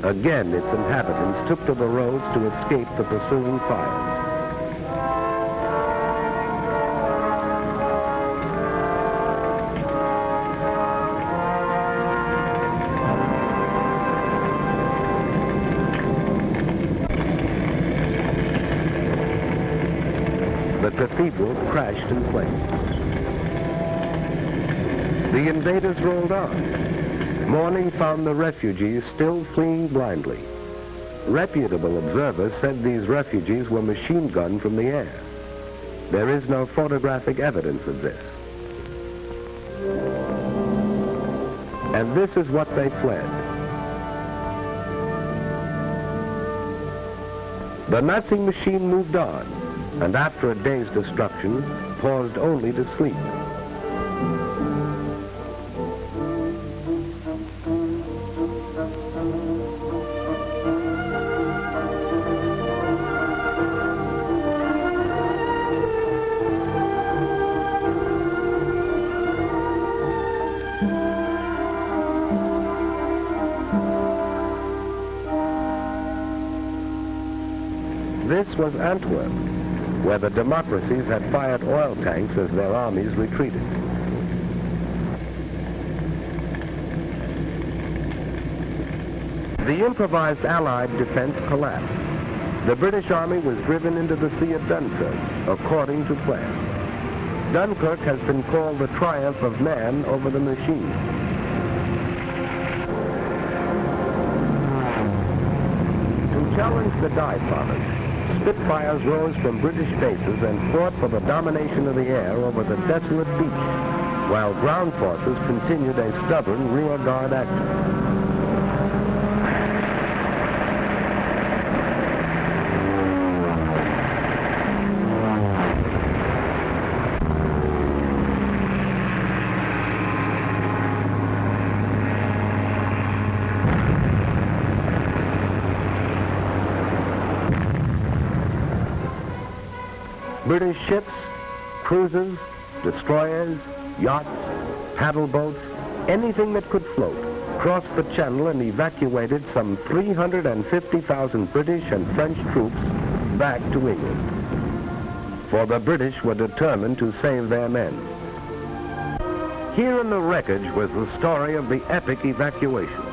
Again, its inhabitants took to the roads to escape the pursuing fires. The cathedral crashed in flames. The invaders rolled on. Morning found the refugees still fleeing blindly. Reputable observers said these refugees were machine gunned from the air. There is no photographic evidence of this. And this is what they fled. The Nazi machine moved on, and after a day's destruction, paused only to sleep. This was Antwerp, where the democracies had fired oil tanks as their armies retreated. The improvised Allied defense collapsed. The British Army was driven into the Sea of Dunkirk, according to plan. Dunkirk has been called the triumph of man over the machine. To challenge the Die Fathers, Spitfires rose from British bases and fought for the domination of the air over the desolate beach, while ground forces continued a stubborn rear guard action. British ships, cruisers, destroyers, yachts, paddle boats, anything that could float, crossed the channel and evacuated some 350,000 British and French troops back to England. For the British were determined to save their men. Here in the wreckage was the story of the epic evacuation.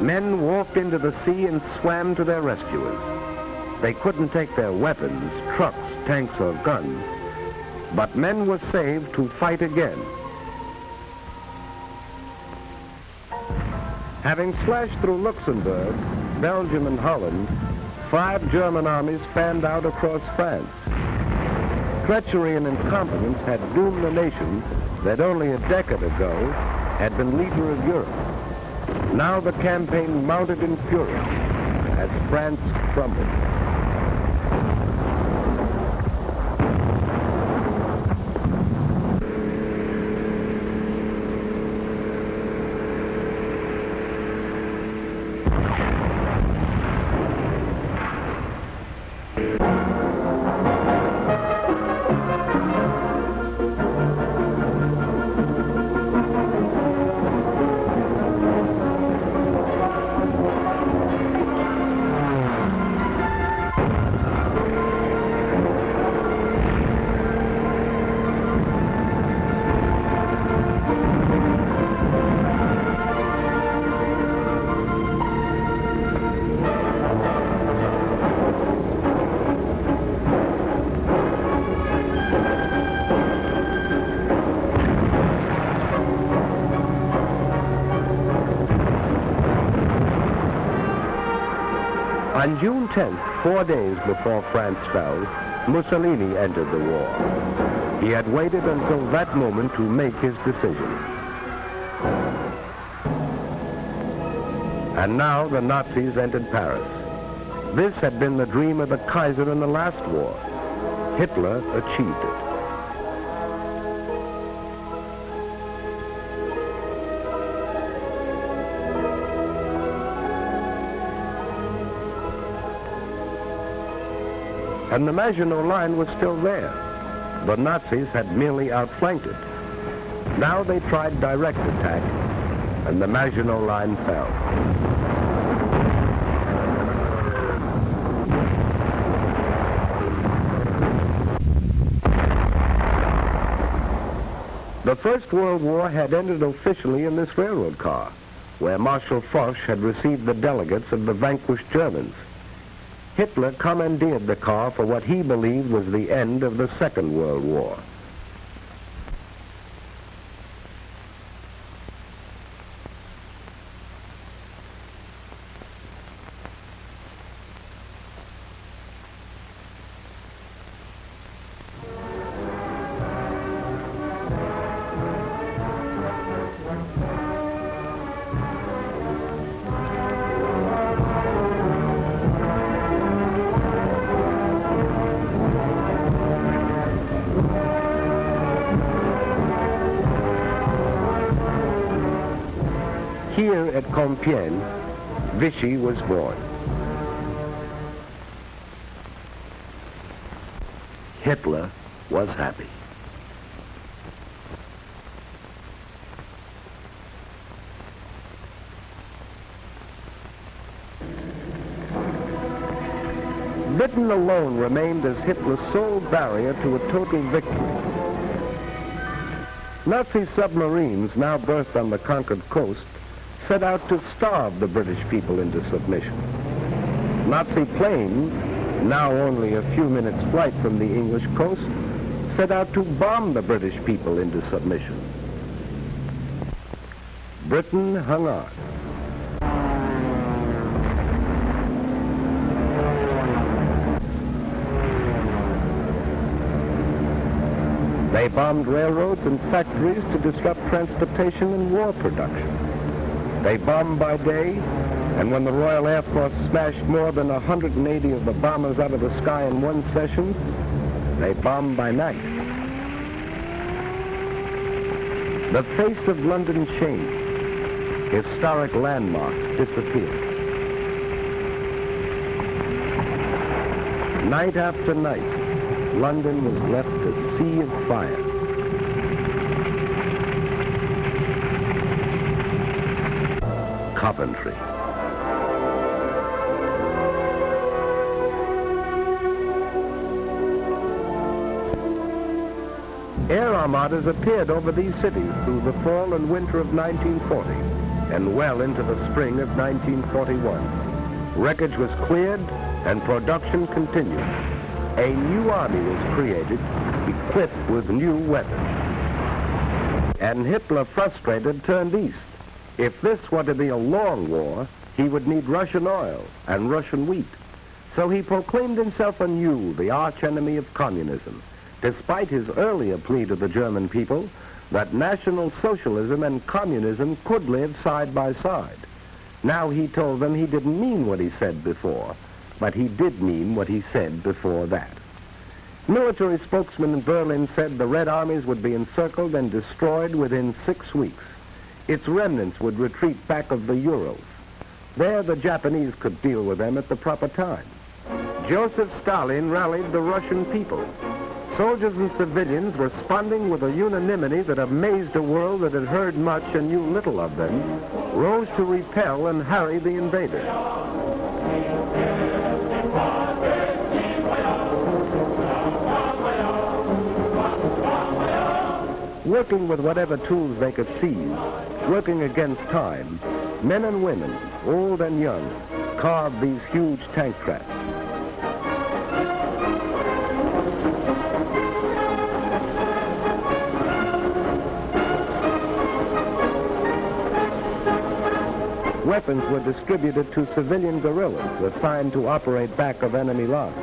Men walked into the sea and swam to their rescuers. They couldn't take their weapons, trucks, tanks, or guns, but men were saved to fight again. Having slashed through Luxembourg, Belgium, and Holland, 5 German armies fanned out across France. Treachery and incompetence had doomed the nation that only a decade ago had been leader of Europe. Now the campaign mounted in fury as France crumbled. On June 10th, 4 days before France fell, Mussolini entered the war. He had waited until that moment to make his decision. And now the Nazis entered Paris. This had been the dream of the Kaiser in the last war. Hitler achieved it. And the Maginot Line was still there. The Nazis had merely outflanked it. Now they tried direct attack, and the Maginot Line fell. First World War had ended officially in this railroad car, where Marshal Foch had received the delegates of the vanquished Germans. Hitler commandeered the car for what he believed was the end of the Second World War. Here at Compiègne, Vichy was born. Hitler was happy. Britain alone remained as Hitler's sole barrier to a total victory. Nazi submarines, now berthed on the conquered coast, set out to starve the British people into submission. Nazi planes, now only a few minutes' flight from the English coast, set out to bomb the British people into submission. Britain hung on. They bombed railroads and factories to disrupt transportation and war production. They bombed by day, and when the Royal Air Force smashed more than 180 of the bombers out of the sky in one session, they bombed by night. The face of London changed. Historic landmarks disappeared. Night after night, London was left a sea of fire. Coventry. Air armadas appeared over these cities through the fall and winter of 1940 and well into the spring of 1941. Wreckage was cleared and production continued. A new army was created, equipped with new weapons. And Hitler, frustrated, turned east. If this were to be a long war, he would need Russian oil and Russian wheat. So he proclaimed himself anew the archenemy of communism, despite his earlier plea to the German people that National Socialism and communism could live side by side. Now he told them he didn't mean what he said before, but he did mean what he said before that. Military spokesman in Berlin said the Red Armies would be encircled and destroyed within 6 weeks. Its remnants would retreat back of the Urals. There the Japanese could deal with them at the proper time. Joseph Stalin rallied the Russian people. Soldiers and civilians responding with a unanimity that amazed a world that had heard much and knew little of them, rose to repel and harry the invaders. Working with whatever tools they could seize, working against time, men and women, old and young, carved these huge tank traps. Weapons were distributed to civilian guerrillas assigned to operate back of enemy lines.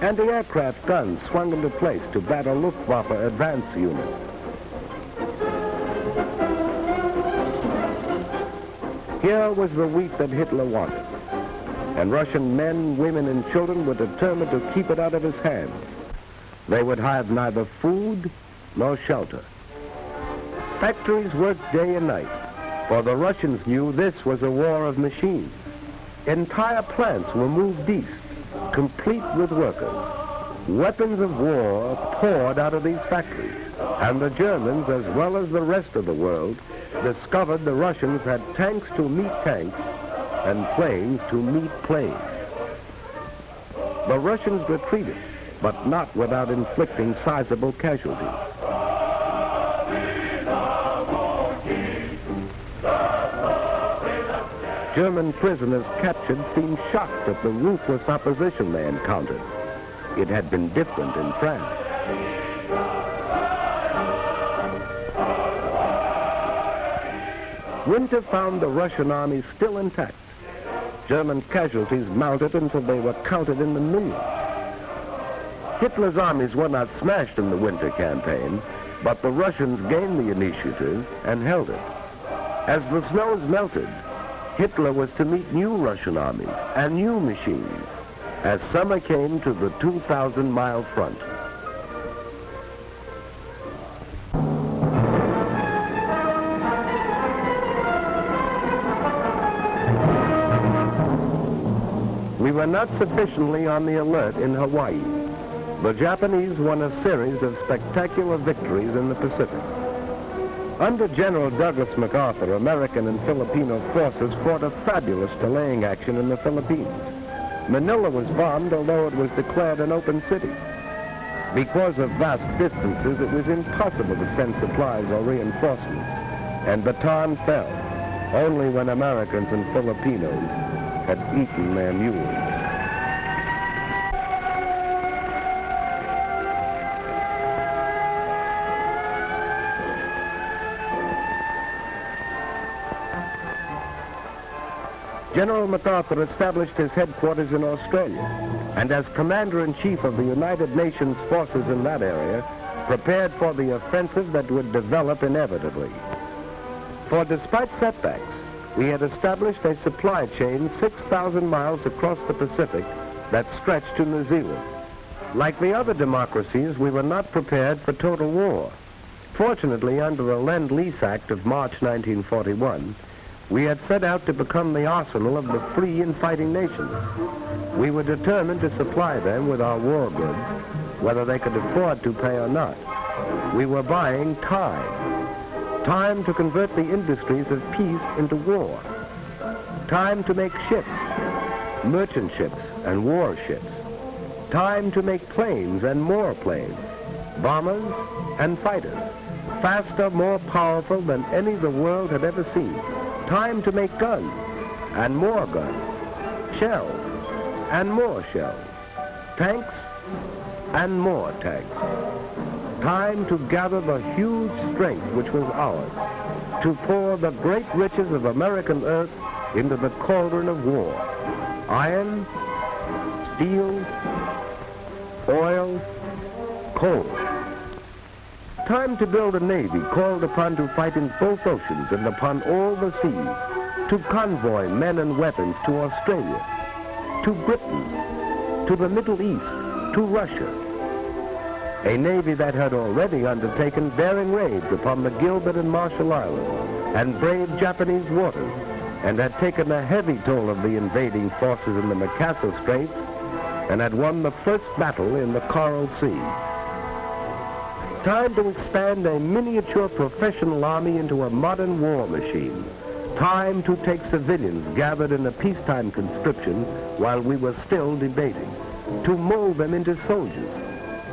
Anti-aircraft guns swung into place to battle Luftwaffe advance units. Here was the wheat that Hitler wanted, and Russian men, women, and children were determined to keep it out of his hands. They would have neither food nor shelter. Factories worked day and night, for the Russians knew this was a war of machines. Entire plants were moved east, complete with workers. Weapons of war poured out of these factories, and the Germans, as well as the rest of the world, discovered the Russians had tanks to meet tanks and planes to meet planes. The Russians retreated, but not without inflicting sizable casualties. German prisoners captured seemed shocked at the ruthless opposition they encountered. It had been different in France. Winter found the Russian army still intact. German casualties mounted until they were counted in the millions. Hitler's armies were not smashed in the winter campaign, but the Russians gained the initiative and held it. As the snows melted, Hitler was to meet new Russian armies and new machines as summer came to the 2,000-mile front. We were not sufficiently on the alert in Hawaii. The Japanese won a series of spectacular victories in the Pacific. Under General Douglas MacArthur, American and Filipino forces fought a fabulous delaying action in the Philippines. Manila was bombed, although it was declared an open city. Because of vast distances, it was impossible to send supplies or reinforcements, and Bataan fell only when Americans and Filipinos had eaten their mules. General MacArthur established his headquarters in Australia, and as Commander-in-Chief of the United Nations forces in that area, prepared for the offensive that would develop inevitably. For despite setbacks, we had established a supply chain 6,000 miles across the Pacific that stretched to New Zealand. Like the other democracies, we were not prepared for total war. Fortunately, under the Lend-Lease Act of March 1941, we had set out to become the arsenal of the free and fighting nations. We were determined to supply them with our war goods, whether they could afford to pay or not. We were buying time. Time to convert the industries of peace into war. Time to make ships, merchant ships and warships. Time to make planes and more planes, bombers and fighters, faster, more powerful than any the world had ever seen. Time to make guns, and more guns, shells, and more shells, tanks, and more tanks. Time to gather the huge strength which was ours, to pour the great riches of American earth into the cauldron of war. Iron, steel, oil, coal. Time to build a navy called upon to fight in both oceans and upon all the seas, to convoy men and weapons to Australia, to Britain, to the Middle East, to Russia. A navy that had already undertaken daring raids upon the Gilbert and Marshall Islands and braved Japanese waters, and had taken a heavy toll of the invading forces in the Makassar Straits, and had won the first battle in the Coral Sea. Time to expand a miniature professional army into a modern war machine. Time to take civilians gathered in a peacetime conscription while we were still debating, to mold them into soldiers,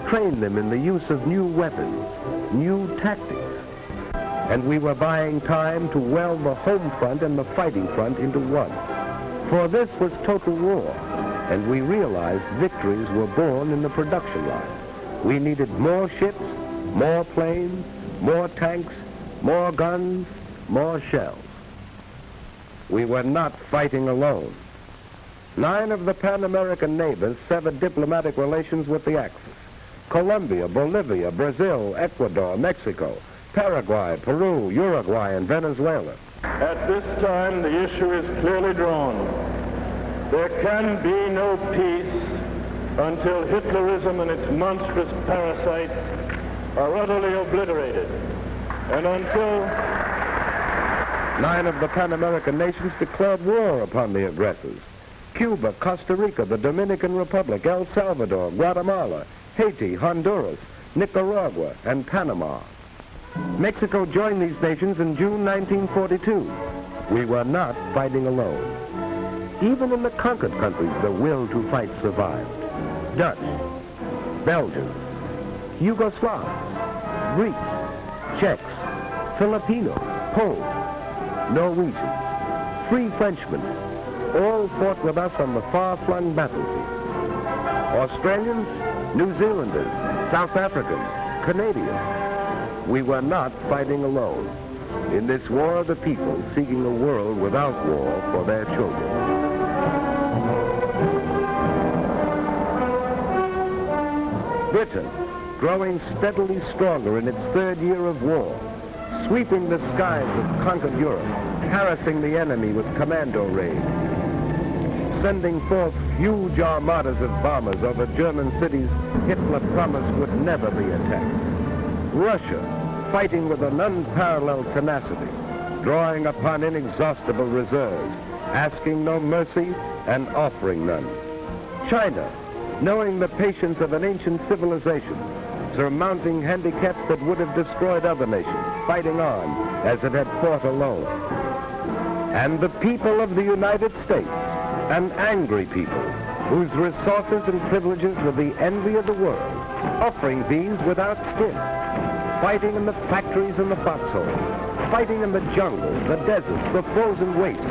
train them in the use of new weapons, new tactics. And we were buying time to weld the home front and the fighting front into one. For this was total war, and we realized victories were born in the production line. We needed more ships, more planes, more tanks, more guns, more shells. We were not fighting alone. 9 of the Pan-American neighbors severed diplomatic relations with the Axis. Colombia, Bolivia, Brazil, Ecuador, Mexico, Paraguay, Peru, Uruguay, and Venezuela. At this time, the issue is clearly drawn. There can be no peace until Hitlerism and its monstrous parasites are utterly obliterated, and until 9 of the Pan-American nations declared war upon the aggressors. Cuba, Costa Rica, the Dominican Republic, El Salvador, Guatemala, Haiti, Honduras, Nicaragua, and Panama. Mexico joined these nations in June 1942. We were not fighting alone. Even in the conquered countries, the will to fight survived. Dutch, Belgians, Yugoslavs, Greeks, Czechs, Filipinos, Poles, Norwegians, free Frenchmen, all fought with us on the far-flung battlefield. Australians, New Zealanders, South Africans, Canadians. We were not fighting alone. In this war of the people seeking a world without war for their children. Britain, growing steadily stronger in its third year of war, sweeping the skies of conquered Europe, harassing the enemy with commando raids, sending forth huge armadas of bombers over German cities Hitler promised would never be attacked. Russia, fighting with an unparalleled tenacity, drawing upon inexhaustible reserves, asking no mercy and offering none. China, knowing the patience of an ancient civilization, surmounting handicaps that would have destroyed other nations, fighting on as it had fought alone. And the people of the United States, an angry people, whose resources and privileges were the envy of the world, offering these without stint, fighting in the factories and the foxholes, fighting in the jungles, the deserts, the frozen wastes,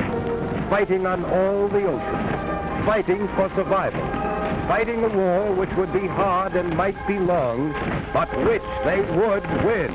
fighting on all the oceans, fighting for survival, fighting a war which would be hard and might be long, but which they would win.